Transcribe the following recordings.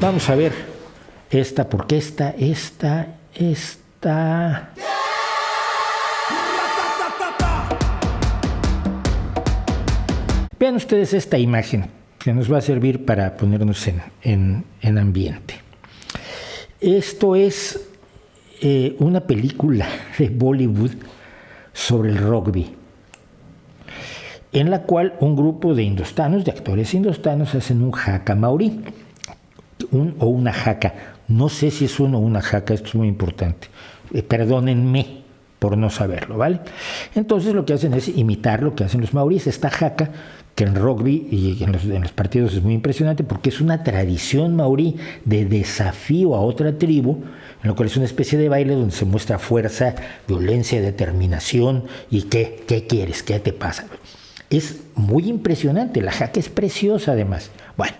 Vamos a ver esta, porque esta. Vean ustedes esta imagen que nos va a servir para ponernos en ambiente. Esto es una película de Bollywood sobre el rugby, en la cual un grupo de indostanos, de actores indostanos, hacen un haka maorí, o una haka. No sé si es uno o una haka, esto es muy importante. Perdónenme por no saberlo, ¿vale? Entonces lo que hacen es imitar lo que hacen los maoríes. Esta haka, que en rugby y en los partidos es muy impresionante porque es una tradición maorí de desafío a otra tribu, en lo cual es una especie de baile donde se muestra fuerza, violencia, determinación y ¿qué quieres? ¿Qué te pasa? Es muy impresionante, la haka es preciosa además. Bueno,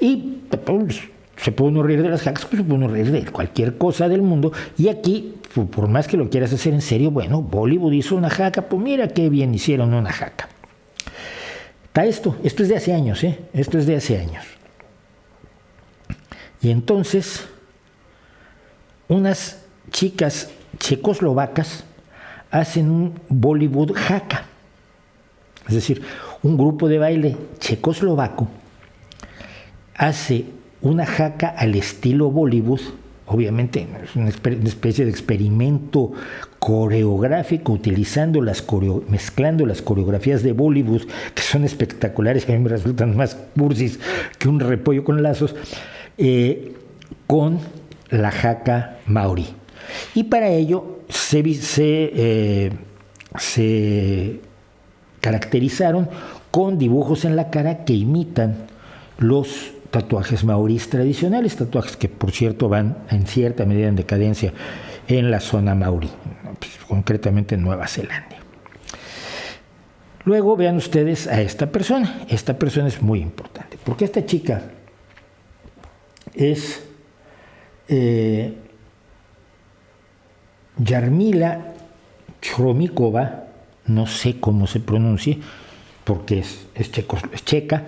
y pues, se puede uno reír de las hakas, pues se puede uno reír de cualquier cosa del mundo, y aquí, por más que lo quieras hacer en serio, bueno, Bollywood hizo una haka, pues mira qué bien hicieron una haka. Está esto es de hace años, esto es de hace años. Y entonces, unas chicas checoslovacas hacen un Bollywood haka, es decir, un grupo de baile checoslovaco hace una haka al estilo Bollywood. Obviamente es una especie de experimento coreográfico utilizando mezclando las coreografías de Bollywood, que son espectaculares, a mí me resultan más cursis que un repollo con lazos, con la haka maorí. Y para ello se caracterizaron con dibujos en la cara que imitan los tatuajes maorís tradicionales, tatuajes que por cierto van en cierta medida en decadencia en la zona maorí, pues, concretamente en Nueva Zelanda. Luego vean ustedes a esta persona es muy importante, porque esta chica es Yarmila Chromikova, no sé cómo se pronuncie, porque es checa.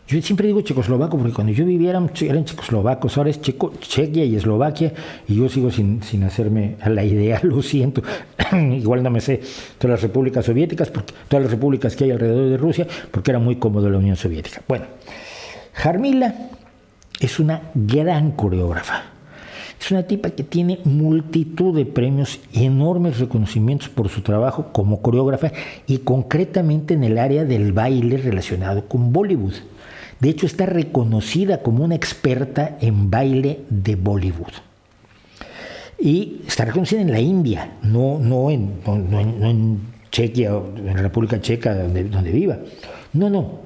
Yo siempre digo checoslovaco porque cuando yo vivía eran checoslovacos, ahora es Chequia y Eslovaquia, y yo sigo sin hacerme a la idea, lo siento. Igual no me sé todas las repúblicas soviéticas, todas las repúblicas que hay alrededor de Rusia, porque era muy cómodo la Unión Soviética. Bueno, Jarmila es una gran coreógrafa. Es una tipa que tiene multitud de premios y enormes reconocimientos por su trabajo como coreógrafa y concretamente en el área del baile relacionado con Bollywood. De hecho, está reconocida como una experta en baile de Bollywood. Y está reconocida en la India, no en Chequia o en la República Checa donde viva. No.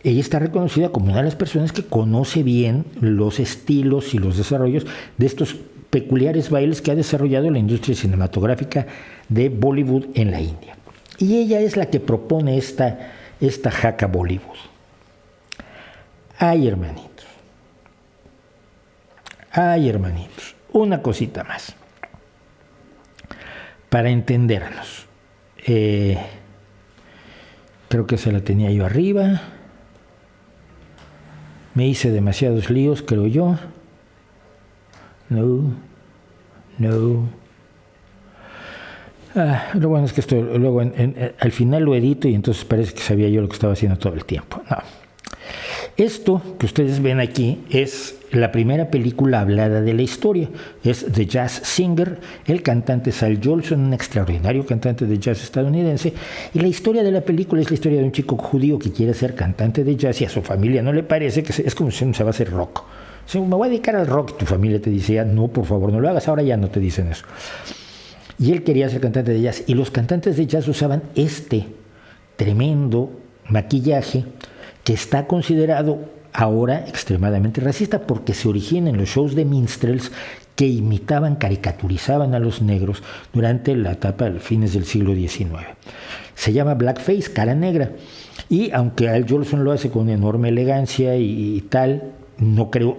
Ella está reconocida como una de las personas que conoce bien los estilos y los desarrollos de estos peculiares bailes que ha desarrollado la industria cinematográfica de Bollywood en la India. Y ella es la que propone esta haka Bollywood. Ay, hermanitos, una cosita más. Para entendernos. Creo que esa la tenía yo arriba. Me hice demasiados líos, creo yo. No. Lo bueno es que esto luego al final lo edito y entonces parece que sabía yo lo que estaba haciendo todo el tiempo. No. Esto que ustedes ven aquí es la primera película hablada de la historia. Es The Jazz Singer, el cantante Sal Jolson, un extraordinario cantante de jazz estadounidense. Y la historia de la película es la historia de un chico judío que quiere ser cantante de jazz y a su familia no le parece, que es como si se va a hacer rock. O sea, me voy a dedicar al rock, tu familia te dice, ya, no, por favor, no lo hagas, ahora ya no te dicen eso. Y él quería ser cantante de jazz. Y los cantantes de jazz usaban este tremendo maquillaje que está considerado ahora extremadamente racista porque se origina en los shows de minstrels que imitaban, caricaturizaban a los negros durante la etapa de fines del siglo XIX. Se llama blackface, cara negra, y aunque Al Jolson lo hace con enorme elegancia y tal, no creo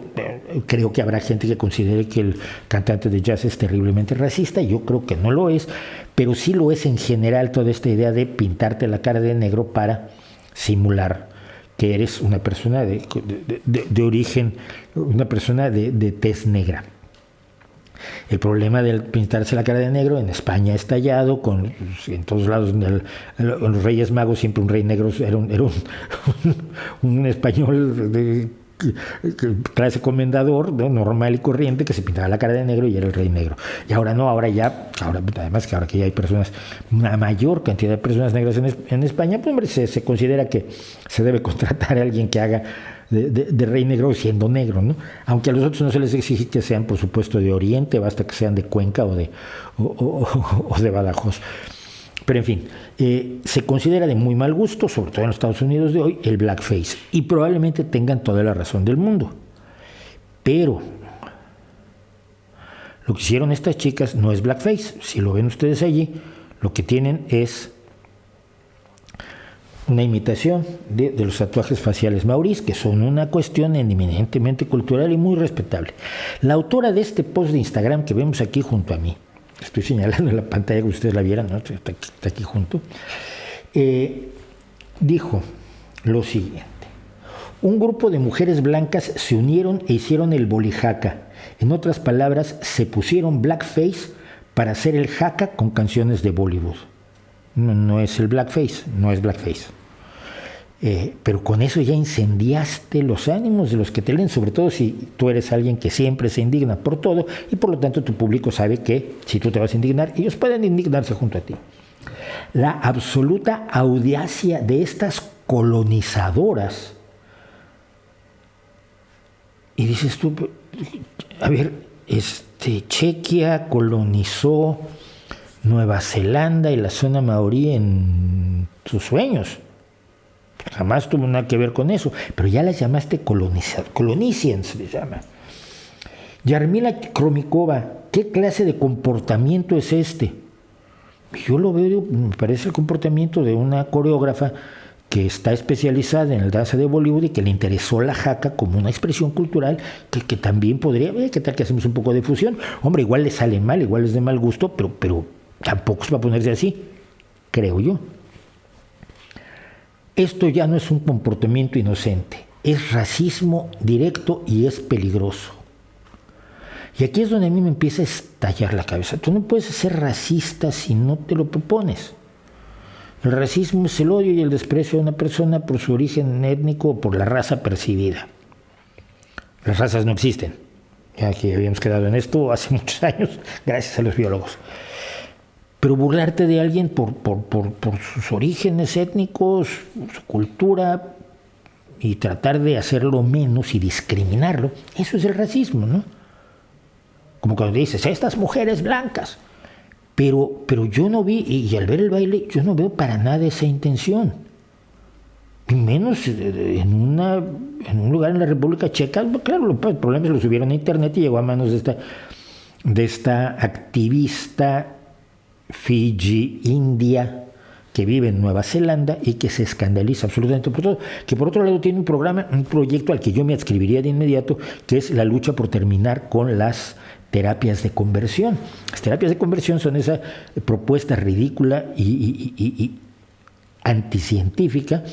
que habrá gente que considere que el cantante de jazz es terriblemente racista. Yo creo que no lo es, pero sí lo es en general toda esta idea de pintarte la cara de negro para simular que eres una persona de origen, una persona de tez negra. El problema del pintarse la cara de negro en España ha estallado, en todos lados, en los Reyes Magos siempre un rey negro era un español de clase comendador, ¿no? Normal y corriente, que se pintaba la cara de negro y era el rey negro. Y ahora no, además que ahora que ya hay personas, una mayor cantidad de personas negras en España, pues hombre, se considera que se debe contratar a alguien que haga de rey negro siendo negro, ¿no? Aunque a los otros no se les exige que sean, por supuesto, de Oriente, basta que sean de Cuenca o de Badajoz. Pero en fin, se considera de muy mal gusto, sobre todo en los Estados Unidos de hoy, el blackface. Y probablemente tengan toda la razón del mundo. Pero lo que hicieron estas chicas no es blackface. Si lo ven ustedes allí, lo que tienen es una imitación de los tatuajes faciales maorís, que son una cuestión eminentemente cultural y muy respetable. La autora de este post de Instagram que vemos aquí junto a mí, estoy señalando en la pantalla que ustedes la vieran, ¿no? Está aquí junto, dijo lo siguiente: un grupo de mujeres blancas se unieron e hicieron el bolijaca. En otras palabras, se pusieron blackface para hacer el jaca con canciones de Bollywood. No es el blackface, no es blackface. Pero con eso ya incendiaste los ánimos de los que te leen, sobre todo si tú eres alguien que siempre se indigna por todo y por lo tanto tu público sabe que si tú te vas a indignar, ellos pueden indignarse junto a ti. La absoluta audacia de estas colonizadoras. Y dices tú, a ver, Chequia colonizó Nueva Zelanda y la zona maorí en tus sueños. Jamás tuvo nada que ver con eso, pero ya las llamaste colonicians, se les llama. Yarmila Kromikova, ¿qué clase de comportamiento es este? Yo lo veo, me parece el comportamiento de una coreógrafa que está especializada en el danza de Bollywood y que le interesó la jaca como una expresión cultural que también podría, ¿qué tal que hacemos un poco de fusión? Hombre, igual le sale mal, igual es de mal gusto, pero tampoco se va a ponerse así, creo yo. Esto ya no es un comportamiento inocente, es racismo directo y es peligroso. Y aquí es donde a mí me empieza a estallar la cabeza. Tú no puedes ser racista si no te lo propones. El racismo es el odio y el desprecio a una persona por su origen étnico o por la raza percibida. Las razas no existen. Ya que habíamos quedado en esto hace muchos años, gracias a los biólogos. Pero burlarte de alguien por sus orígenes étnicos, su cultura, y tratar de hacerlo menos y discriminarlo, eso es el racismo, ¿no? Como cuando dices, estas mujeres blancas. Pero yo no vi, y al ver el baile, yo no veo para nada esa intención. Y menos en un lugar en la República Checa. Claro, el problema es que lo subieron a internet y llegó a manos de esta activista Fiji, India, que vive en Nueva Zelanda y que se escandaliza absolutamente por todo, que por otro lado tiene un proyecto al que yo me adscribiría de inmediato, que es la lucha por terminar con las terapias de conversión. Las terapias de conversión son esa propuesta ridícula y anticientífica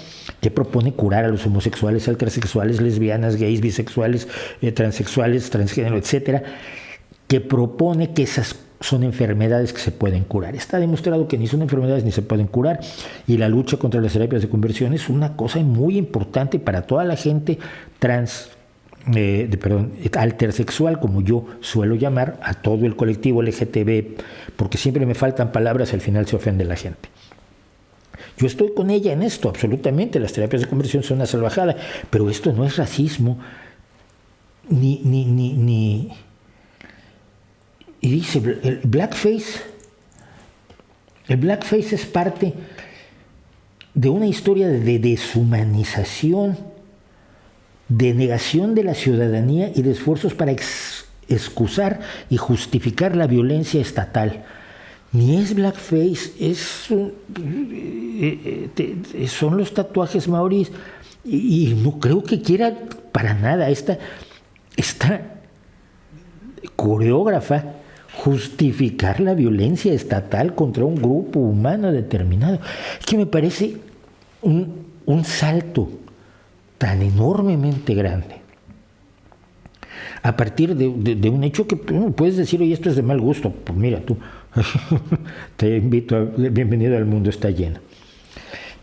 que propone curar a los homosexuales, heterosexuales, lesbianas, gays, bisexuales, transexuales, transgénero, etcétera, que propone que esas son enfermedades que se pueden curar. Está demostrado que ni son enfermedades ni se pueden curar, y la lucha contra las terapias de conversión es una cosa muy importante para toda la gente altersexual, como yo suelo llamar a todo el colectivo LGTB, porque siempre me faltan palabras, al final se ofende la gente. Yo estoy con ella en esto, absolutamente. Las terapias de conversión son una salvajada, pero esto no es racismo, ni y dice, el blackface es parte de una historia de deshumanización, de negación de la ciudadanía y de esfuerzos para excusar y justificar la violencia estatal. Ni es blackface, son los tatuajes maorís, y no creo que quiera para nada esta coreógrafa justificar la violencia estatal contra un grupo humano determinado. Es que me parece un salto tan enormemente grande, a partir de un hecho que puedes decir, oye, esto es de mal gusto. Pues mira, tú, te invito, bienvenido al mundo está lleno.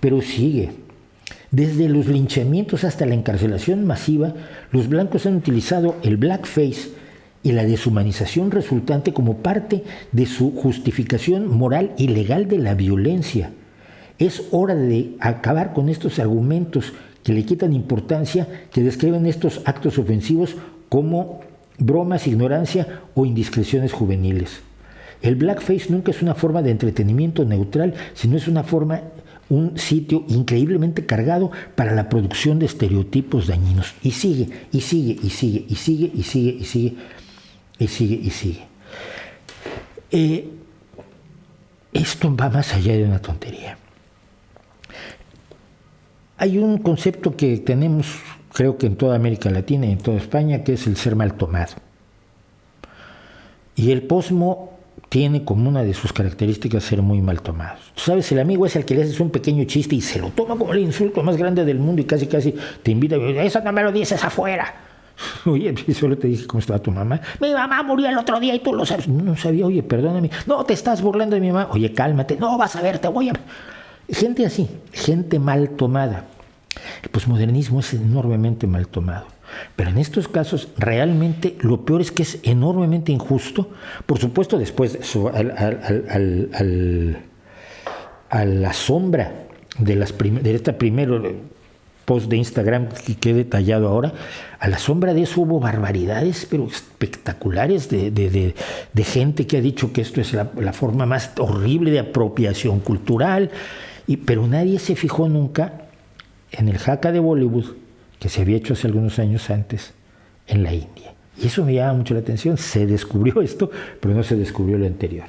Pero sigue. Desde los linchamientos hasta la encarcelación masiva, los blancos han utilizado el blackface y la deshumanización resultante como parte de su justificación moral y legal de la violencia. Es hora de acabar con estos argumentos que le quitan importancia, que describen estos actos ofensivos como bromas, ignorancia o indiscreciones juveniles. El blackface nunca es una forma de entretenimiento neutral, sino es un sitio increíblemente cargado para la producción de estereotipos dañinos. Y sigue, y sigue, y sigue, y sigue, y sigue, y sigue, y sigue, y sigue. Esto va más allá de una tontería. Hay un concepto que tenemos, creo que en toda América Latina y en toda España, que es el ser mal tomado. Y el posmo tiene como una de sus características ser muy mal tomado. Tú sabes, el amigo es el que le haces un pequeño chiste y se lo toma como el insulto más grande del mundo y casi te invita, eso no me lo dices afuera. Oye, solo te dije cómo estaba tu mamá. Mi mamá murió el otro día y tú lo sabes. No sabía, oye, perdóname. No, te estás burlando de mi mamá. Oye, cálmate. No, vas a ver, te voy a... Gente así, gente mal tomada. El posmodernismo es enormemente mal tomado. Pero en estos casos, realmente lo peor es que es enormemente injusto. Por supuesto, después, a la sombra de esta primera post de Instagram que he detallado ahora, a la sombra de eso hubo barbaridades, pero espectaculares, de gente que ha dicho que esto es la forma más horrible de apropiación cultural, pero nadie se fijó nunca en el Haka de Bollywood, que se había hecho hace algunos años antes en la India. Y eso me llama mucho la atención. Se descubrió esto, pero no se descubrió lo anterior.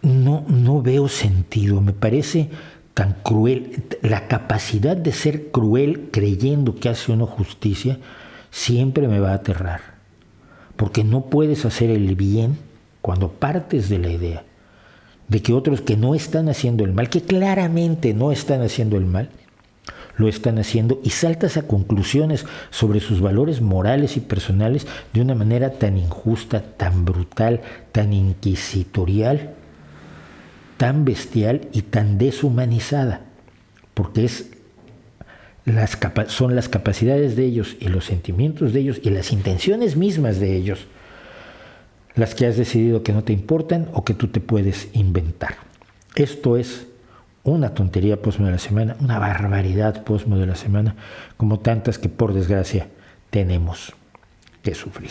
No veo sentido, me parece tan cruel. La capacidad de ser cruel creyendo que hace uno justicia siempre me va a aterrar. Porque no puedes hacer el bien cuando partes de la idea de que otros que no están haciendo el mal, que claramente no están haciendo el mal, lo están haciendo, y saltas a conclusiones sobre sus valores morales y personales de una manera tan injusta, tan brutal, tan inquisitorial, tan bestial y tan deshumanizada, porque son las capacidades de ellos y los sentimientos de ellos y las intenciones mismas de ellos las que has decidido que no te importan o que tú te puedes inventar. Esto es una tontería posmo de la semana, una barbaridad posmo de la semana, como tantas que por desgracia tenemos que sufrir.